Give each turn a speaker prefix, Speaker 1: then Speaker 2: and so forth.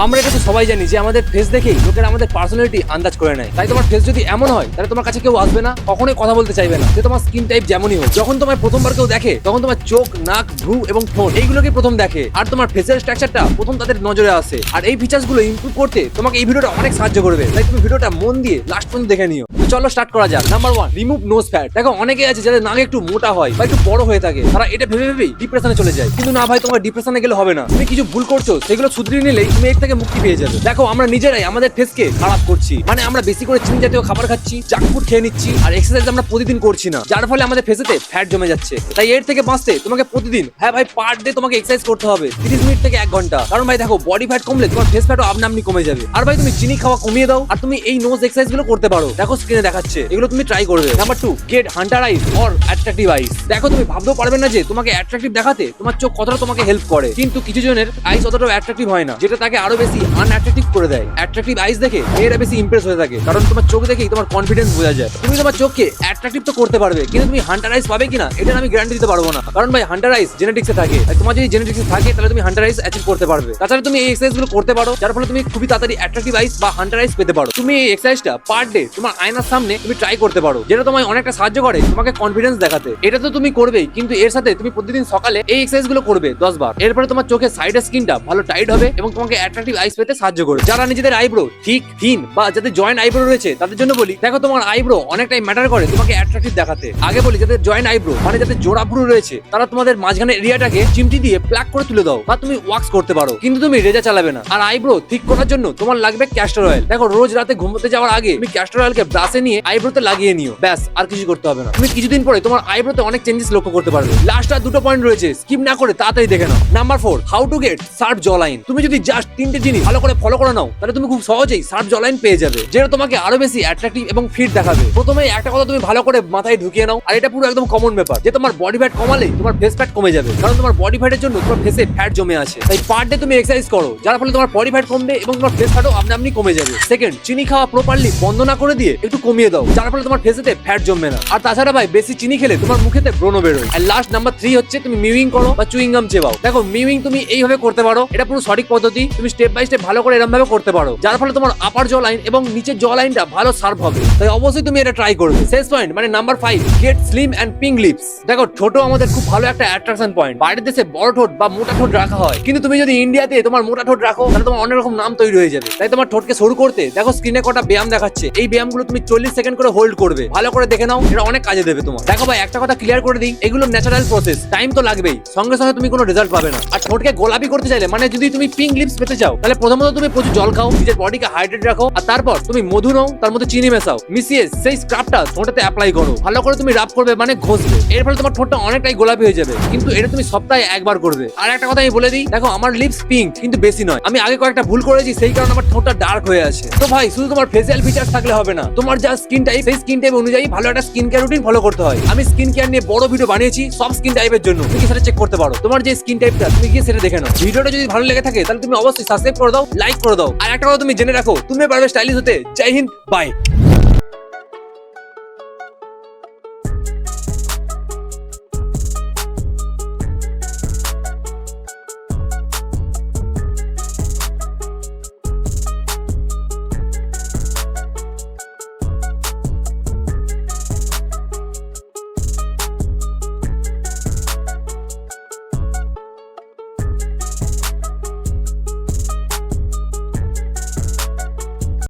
Speaker 1: আমরা এটা তো সবাই জানি যে আমাদের ফেস দেখেই লোকেরা আমাদের পার্সোনালিটি আন্দাজ করে নেয়। তাই তোমার ফেস যদি এমন হয় তাহলে তোমার কাছে কেউ আসবে না, কখনোই কথা বলতে চাইবে না, যে তোমার স্কিন টাইপ যেমনই হোক। যখন তোমার প্রথমবার কেউ দেখে তখন তোমার চোখ, নাক, ভ্রু এবং ঠোঁট এইগুলোকে প্রথম দেখে, আর তোমার ফেসের স্ট্রাকচারটা প্রথম তাদের নজরে আসে। আর এই ফিচার্স গুলো ইমপ্রুভ করতে তোমাকে এই ভিডিওটা অনেক সাহায্য করবে। তাই তুমি ভিডিওটা মন দিয়ে লাস্ট পর্যন্ত দেখে নিও। চলো স্টার্ট করা যাক। Number 1, remove nose fat. দেখো অনেকে আছে যাদের নাক একটু মোটা হয় বা একটু বড় হয়ে থাকে, তারা এটা ভেবে ভেবেই ডিপ্রেশনে চলে যায়। কিন্তু না ভাই, তোমার ডিপ্রেশনে গেলে হবে না। তুমি কিছু ভুল করছো, সেগুলো শুধরিয়ে নিলেই তুমি এর থেকে মুক্তি পেয়ে যাবে। দেখো আমরা নিজেরাই আমাদের ফেসকে খারাপ করছি, মানে আমরা বেশি করে চিনি জাতীয় খাবার খাচ্ছি, জাঙ্ক ফুড খেয়ে নিচ্ছি, আর এক্সারসাইজ আমরা প্রতিদিন করছি না, যার ফলে আমাদের ফেসেতে ফ্যাট জমে যাচ্ছে। তাই এর থেকে বাঁচতে তোমাকে প্রতিদিন, হ্যাঁ ভাই, পার ডে তোমাকে এক্সারসাইজ করতে হবে 30 মিনিট থেকে 1 ঘন্টা। কারণ ভাই দেখো, বডি ফ্যাট কমলে তোমার ফেস ফ্যাটও আপনা আপনি কমে যাবে। আর ভাই তুমি চিনি খাওয়া কমিয়ে দাও, আর তুমি এই নোজ এক্সারসাইজ গুলো করতে পারো। দেখো স্ক্রিনে দেখাচ্ছে, এগুলো তুমি ট্রাই করবে। Number 2, get hunter eyes or attractive eyes. দেখো তুমি ভাবতেও পারবে না যে তোমাকে অ্যাট্রাকটিভ দেখাতে তোমার চোখ কতটা তোমাকে হেল্প করে, কিন্তু কিছু জনের আইস অতটাও অ্যাট্রাকটিভ হয় না, যেটা তাকে আরো বেশি আনঅ্যাট্রাকটিভ করে দেয়। অ্যাট্রাকটিভ আইস দেখে মেয়েরা বেশি ইমপ্রেস হয়ে থাকে, কারণ তোমার চোখ দেখেই তোমার কনফিডেন্স বোঝা যায়। তুমি তোমার চোখকে অ্যাট্রাকটিভ তো করতে পারবে, কিন্তু তুমি হান্টার আইস পাবে কিনা এটা আমি গ্যারান্টি দিতে পারবো না। কারণ ভাই হান্টার আইস জেনেটিক্সে থাকে, আর তোমার যদি জেনেটিক্সে থাকে তাহলে তুমি হান্টার আইস অ্যাচিভ করতে পারবে। তাছাড়া তুমি এই এক্সারসাইজ গুলো করতে পারো, যার ফলে তুমি খুবই তাড়াতাড়ি অ্যাট্রাকটিভ আইস বা হান্টার আইস পেতে পারো। তুমি এই এক্সারসাইজটা পার ডে তোমার আয়নার সামনে তুমি ট্রাই করতে পারো, যেটা তোমায় অনেকটা সাহায্য করে তোমাকে কনফিডেন্স দেখাতে। এটা তো তুমি করবেই, কিন্তু এর সাথে তুমি প্রতিদিন সকালে এই এক্সারসাইজ গুলো করবে 10 বার। এরপরে তোমার চোখের সাইডের স্কিনটা ভালো টাইট হবে এবং তোমাকে অ্যাট্রাকটিভ আইস পেতে সাহায্য করবে। যারা নিজেদের আইব্রো ঠিক, থিন বা যাদের জয়েন্ট আইব্রো রয়েছে তাদের জন্য বলি, দেখো তোমার আইব্রো অনেকটাই ম্যাটার করে তোমাকে অ্যাট্রাকটিভ দেখাতে। আগে বলি, যাদের জয়েন্ট আইব্রো মানে যাদের জোড়া ভ্রু রয়েছে, তারা তোমাদের মাঝখানে এরিয়াটাকে চিমটি দিয়ে প্লাক করে তুলে দাও, বা তুমি ওয়াক্স করতে পারো, কিন্তু তুমি রেজা চালাবে না। আর আইব্রো ঠিক করার জন্য তোমার লাগবে ক্যাস্টর অয়েল। দেখো রোজ রাতে ঘুমোতে যাওয়ার আগে তুমি ক্যাস্টর অয়েলকে ব্রাশে নিয়ে আইব্রোতে লাগিয়ে নিও, ব্যাস, আর কিছু করতে হবে না। তুমি কিছুদিন পরে তোমার আইব্রোতে অনেক চেঞ্জেস লক্ষ্য করতে পারবে। লাস্ট আর 2টো পয়েন্ট রয়েছে, স্কিপ না করে তাড়াতাড়ি দেখে নাও। Number 4, how to get sharp jaw line. তুমি যদি জাস্ট 3টে জিনিস ভালো করে ফলো করে নাও, তাহলে তুমি খুব সহজেই শার্প জ লাইন পেয়ে যাবে, যেটা তোমাকে আরো বেশি অ্যাট্রাকটিভ এবং ফিট দেখাবে। প্রথমে একটা কথা তুমি ভালো করে মাথায় ঢুকিয়ে নাও, আর এটা পুরো একদম কমন ব্যাপার, যে তোমার বডি ফ্যাট কমালে তোমার ফেস ফ্যাট কমে যাবে, কারণ তোমার বডি ফ্যাটের জন্য তোমার ফেসে ফ্যাট জমে আছে। তাই পার ডে তুমি এক্সারসাইজ করো, যার ফলে তোমার বডি ফ্যাট কমবে এবং তোমার ফেস ফ্যাটও আপনা আপনি কমে যাবে। সেকেন্ড, চিনি খাওয়া প্রপারলি বন্ধ না করে দিয়ে একটু কমিয়ে দাও, যার ফলে তোমার ফেসেতে ফ্যাট জমবে না। আর তাছাড়া ভাই, বেশি চিনি খেলে তোমার মুখেতে ব্রণ বেরোয়। আর লাস্ট নাম্বার 3 হচ্ছে, তুমি মিউইং করো বা চুইং গাম চেবাও। দেখো মিউইং তুমি এইভাবে করতে পারো, এটা পুরো সঠিক পদ্ধতি। তুমি স্টেপ বাই স্টেপ ভালো করে এরকম ভাবে করতে পারো, যার ফলে তোমার আপার জ লাইন এবং নিচের জ লাইনটা ভালো শার্প হবে। তাই অবশ্যই তুমি এটা ট্রাই করবে। শেষ পয়েন্ট মানে number 5, get slim and pink lips. দেখো ছোট আমাদের খুব ভালো একটা অ্যাট্রাকশন পয়েন্ট। বাইরের দেশে বড় ঠোঁট বা মোটা ঠোঁট রাখা হয়, কিন্তু তুমি যদি ইন্ডিয়াতে তোমার মোটা ঠোঁট রাখো, তাহলে তোমার অনেক রকম নাম তৈরি হয়ে যাবে। তাই তোমার ঠোঁটকে সরু করতে দেখো স্ক্রিনে কটা ব্যায়াম দেখাচ্ছে, এই ব্যায়ামগুলো তুমি 40 সেকেন্ড করে হোল্ড করবে। ভালো করে দেখে নাও, এটা অনেক কাজে দেবে তোমার। দেখো ভাই, একটা কথা ক্লিয়ার করে দিই, এগুলো ন্যাচারাল প্রসেস, টাইম তো লাগবেই, সঙ্গে সঙ্গে তুমি কোনো রেজাল্ট পাবে না। আর ঠোঁটকে গোলাপি করতে চাইলে, মানে যদি তুমি পিঙ্ক লিপস পেতে চাও, তাহলে প্রথমত তুমি প্রচুর জল খাও, নিজের বডিকে হাইড্রেট রাখো, আর তারপর তুমি মধু নাও, তার মধ্যে চিনি মেশাও, মিশিয়ে সেই স্ক্রাবটা ঠোঁটেতে অ্যাপ্লাই করো। ভালো করে তুমি রাব করবে, মানে ঘষবে। এর ফলে তোমার ঠোঁটটা অনেকটাই গোলাপি হয়ে যাবে, কিন্তু এটা তুমি সপ্তাহে 1 বার করবে। আর একটা কথা আমি বলে দিই, দেখো আমার লিপস পিঙ্ক, কিন্তু বেশি নয়। আমি আগে কয়েকটা ভুল করেছি, সেই কারণে আমার ঠোঁটটা ডার্ক হয়ে আছে। তো ভাই, শুধু তোমার ফেসিয়াল ফিচার্স থাকলে হবে না, তোমার যা স্কিন টাইপ, সেই স্কিন টাইপ অনুযায়ী ভালো একটা স্কিন কেয়ার রুটিন ফলো করতে হয়। আমি স্কিন কেয়ার নিয়ে বড় ভিডিও বানিয়েছি সব স্কিন টাইপের জন্য, তুমি সেটা চেক করতে পারো। তোমার যে স্কিন টাইপটা, তুমি গিয়ে সেটা দেখে নাও। ভিডিওটা যদি ভালো লেগে থাকে, তাহলে তুমি অবশ্যই সাবস্ক্রাইব করে দাও, লাইক করে দাও। আর একটা কথা তুমি জেনে রাখো, তুমি পারবে স্টাইলিশ হতে। জয় হিন্দ, বাই।